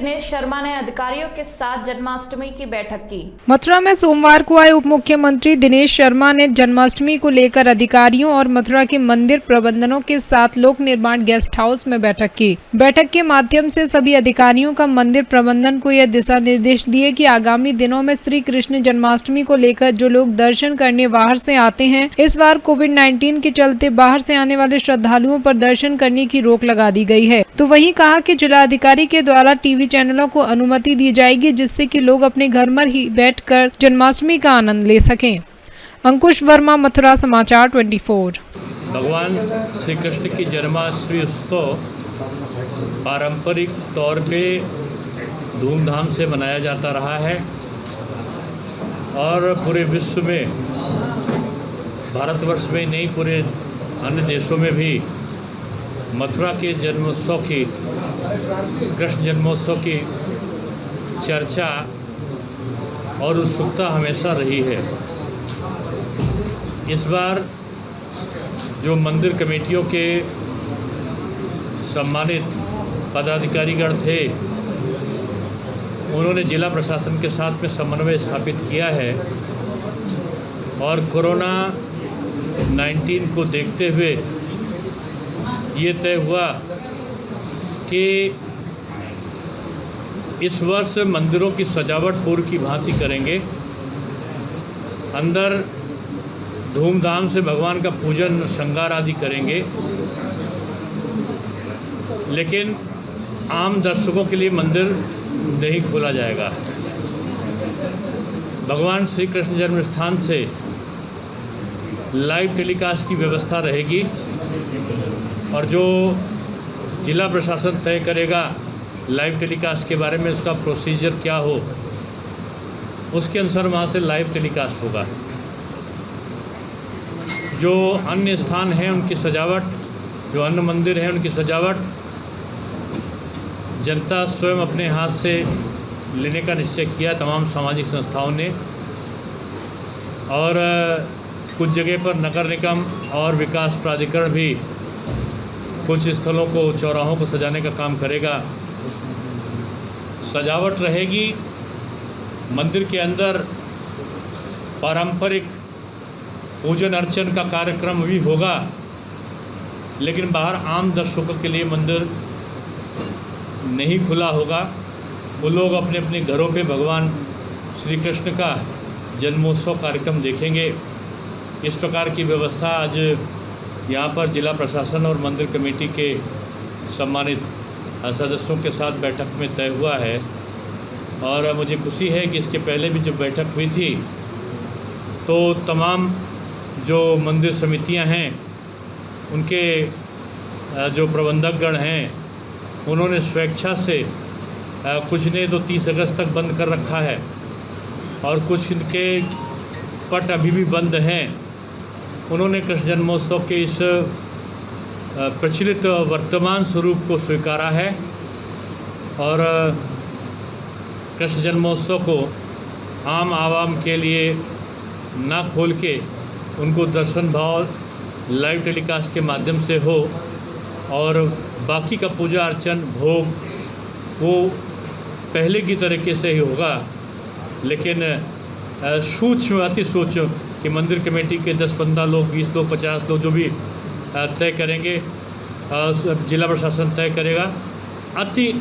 दिनेश शर्मा ने अधिकारियों के साथ जन्माष्टमी की बैठक की। मथुरा में सोमवार को आए उप मुख्यमंत्री दिनेश शर्मा ने जन्माष्टमी को लेकर अधिकारियों और मथुरा के मंदिर प्रबंधनों के साथ लोक निर्माण गेस्ट हाउस में बैठक की। बैठक के माध्यम से सभी अधिकारियों का मंदिर प्रबंधन को यह दिशा निर्देश दिए कि आगामी दिनों में श्री कृष्ण जन्माष्टमी को लेकर जो लोग दर्शन करने बाहर से आते हैं, इस बार कोविड-19 के चलते बाहर से आने वाले श्रद्धालुओं पर दर्शन करने की रोक लगा दी गई है। तो वहीं कहा कि जिलाधिकारी के द्वारा टीवी चैनलों को अनुमति दी जाएगी, जिससे कि लोग अपने घर में ही बैठकर जन्माष्टमी का आनंद ले सकें। अंकुश वर्मा, मथुरा समाचार 24। भगवान श्री कृष्ण की जन्माष्टमी उत्सव पारंपरिक तौर पे धूमधाम से मनाया जाता रहा है और पूरे विश्व में, भारतवर्ष में नहीं पूरे अन्य देशों में भी मथुरा के जन्मोत्सव की, कृष्ण जन्मोत्सव की चर्चा और उत्सुकता हमेशा रही है। इस बार जो मंदिर कमेटियों के सम्मानित पदाधिकारीगण थे, उन्होंने जिला प्रशासन के साथ में समन्वय स्थापित किया है और कोरोना 19 को देखते हुए ये तय हुआ कि इस वर्ष मंदिरों की सजावट पूर्व की भांति करेंगे। अंदर धूमधाम से भगवान का पूजन श्रृंगार आदि करेंगे, लेकिन आम दर्शकों के लिए मंदिर नहीं खोला जाएगा। भगवान श्री कृष्ण जन्म स्थान से लाइव टेलीकास्ट की व्यवस्था रहेगी और जो जिला प्रशासन तय करेगा लाइव टेलीकास्ट के बारे में, उसका प्रोसीजर क्या हो, उसके अनुसार वहाँ से लाइव टेलीकास्ट होगा। जो अन्य स्थान हैं उनकी सजावट, जो अन्य मंदिर हैं उनकी सजावट जनता स्वयं अपने हाथ से लेने का निश्चय किया, तमाम सामाजिक संस्थाओं ने। और कुछ जगह पर नगर निगम और विकास प्राधिकरण भी कुछ स्थलों को, चौराहों को सजाने का काम करेगा। सजावट रहेगी। मंदिर के अंदर पारंपरिक पूजन अर्चन का कार्यक्रम भी होगा, लेकिन बाहर आम दर्शकों के लिए मंदिर नहीं खुला होगा। वो लोग अपने अपने घरों पे भगवान श्री कृष्ण का जन्मोत्सव कार्यक्रम देखेंगे। इस प्रकार की व्यवस्था आज यहाँ पर जिला प्रशासन और मंदिर कमेटी के सम्मानित सदस्यों के साथ बैठक में तय हुआ है और मुझे खुशी है कि इसके पहले भी जब बैठक हुई थी तो तमाम जो मंदिर समितियां हैं, उनके जो प्रबंधकगण हैं, उन्होंने स्वेच्छा से कुछ ने तो 30 अगस्त तक बंद कर रखा है और कुछ के पट अभी भी बंद हैं। उन्होंने कृष्ण जन्मोत्सव के इस प्रचलित वर्तमान स्वरूप को स्वीकारा है और कृष्ण जन्मोत्सव को आम आवाम के लिए ना खोल के उनको दर्शन भाव लाइव टेलीकास्ट के माध्यम से हो और बाकी का पूजा अर्चन भोग वो पहले की तरीके से ही होगा, लेकिन सूक्ष्म, अति सूक्ष्म कि मंदिर कमेटी के 10-15 लोग, 20 लोग, 50 लोग जो भी तय करेंगे, जिला प्रशासन तय करेगा। अति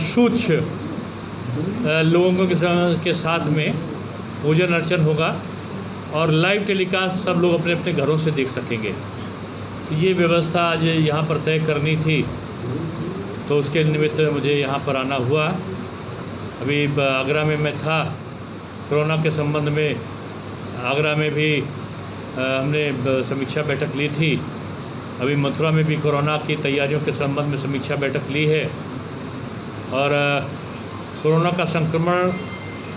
सूक्ष्म लोगों के साथ में पूजन अर्चन होगा और लाइव टेलीकास्ट सब लोग अपने अपने घरों से देख सकेंगे। तो ये व्यवस्था आज यहाँ पर तय करनी थी, तो उसके निमित्त मुझे यहाँ पर आना हुआ। अभी आगरा में मैं था, कोरोना के संबंध में आगरा में भी हमने समीक्षा बैठक ली थी। अभी मथुरा में भी कोरोना की तैयारियों के संबंध में समीक्षा बैठक ली है और कोरोना का संक्रमण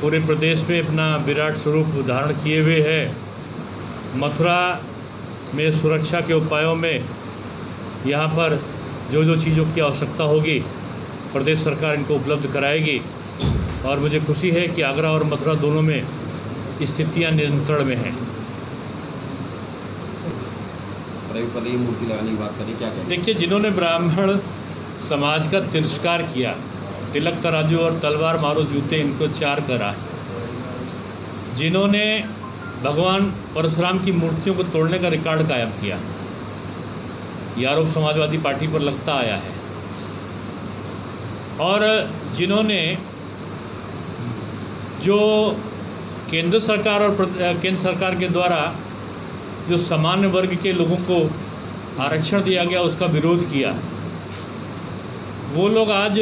पूरे प्रदेश में अपना विराट स्वरूप धारण किए हुए है। मथुरा में सुरक्षा के उपायों में यहाँ पर जो जो चीज़ों की आवश्यकता होगी प्रदेश सरकार इनको उपलब्ध कराएगी और मुझे खुशी है कि आगरा और मथुरा दोनों में स्थितियाँ नियंत्रण में हैं। मूर्ति लगाने की बात करें, क्या कहें? देखिए, जिन्होंने ब्राह्मण समाज का तिरस्कार किया, तिलक तराजू और तलवार मारो जूते इनको चार करा, जिन्होंने भगवान परशुराम की मूर्तियों को तोड़ने का रिकॉर्ड कायम किया, ये आरोप समाजवादी पार्टी पर लगता आया है। और जिन्होंने जो केंद्र सरकार और केंद्र सरकार के द्वारा जो सामान्य वर्ग के लोगों को आरक्षण दिया गया उसका विरोध किया, वो लोग आज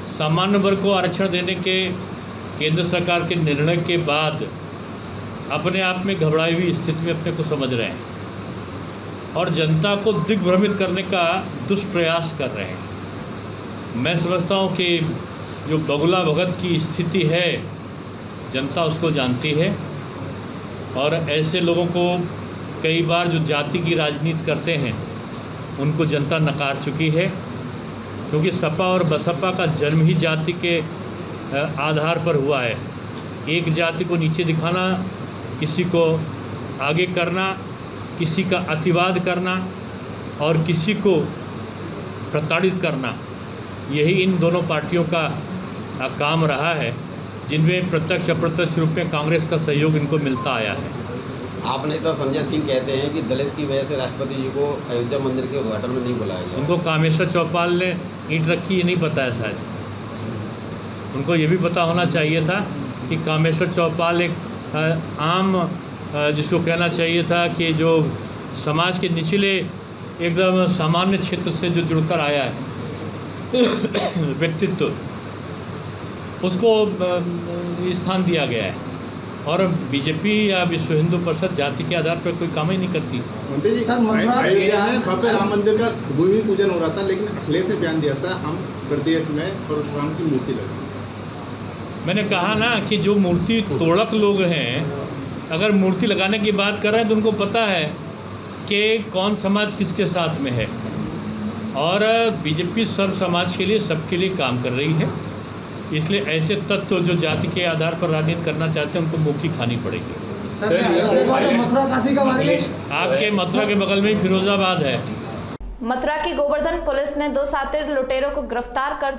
सामान्य वर्ग को आरक्षण देने के केंद्र सरकार के निर्णय के बाद अपने आप में घबराई हुई स्थिति में अपने को समझ रहे हैं और जनता को दिग्भ्रमित करने का दुष्प्रयास कर रहे हैं। मैं समझता हूँ कि जो बगुला भगत की स्थिति है जनता उसको जानती है और ऐसे लोगों को कई बार जो जाति की राजनीति करते हैं उनको जनता नकार चुकी है, क्योंकि सपा और बसपा का जन्म ही जाति के आधार पर हुआ है। एक जाति को नीचे दिखाना, किसी को आगे करना, किसी का अतिवाद करना और किसी को प्रताड़ित करना, यही इन दोनों पार्टियों का काम रहा है, जिनमें प्रत्यक्ष अप्रत्यक्ष रूप में कांग्रेस का सहयोग इनको मिलता आया है। आपने तो संजय सिंह कहते हैं कि दलित की वजह से राष्ट्रपति जी को अयोध्या मंदिर के उद्घाटन में नहीं बुलाया गया। उनको कामेश्वर चौपाल ने ईंट रखी, ये नहीं पता है शायद। उनको ये भी पता होना चाहिए था कि कामेश्वर चौपाल एक आम जिसको कहना चाहिए था कि जो समाज के निचले एकदम सामान्य क्षेत्र से जो जुड़कर आया है व्यक्तित्व, उसको स्थान दिया गया है। और बीजेपी या विश्व हिंदू परिषद जाति के आधार पर कोई काम ही नहीं करती। मंत्री जी सर, भव्य राम मंदिर का भूमि पूजन हो रहा था, लेकिन अखिलेश ने बयान दिया था हम प्रदेश में परशुराम की मूर्ति लगाएंगे। मैंने कहा ना कि जो मूर्ति तोड़क लोग हैं, अगर मूर्ति लगाने की बात कर रहे हैं तो उनको पता है कि कौन समाज किसके साथ में है। और बीजेपी सर्व समाज के लिए, सबके लिए काम कर रही है, इसलिए ऐसे तत्व जो जाति के आधार पर राजनीति करना चाहते हैं उनको मुँह की खानी पड़ेगी। आपके मथुरा के बगल में ही फिरोजाबाद है। मथुरा की गोवर्धन पुलिस ने 2 शातिर लुटेरों को गिरफ्तार कर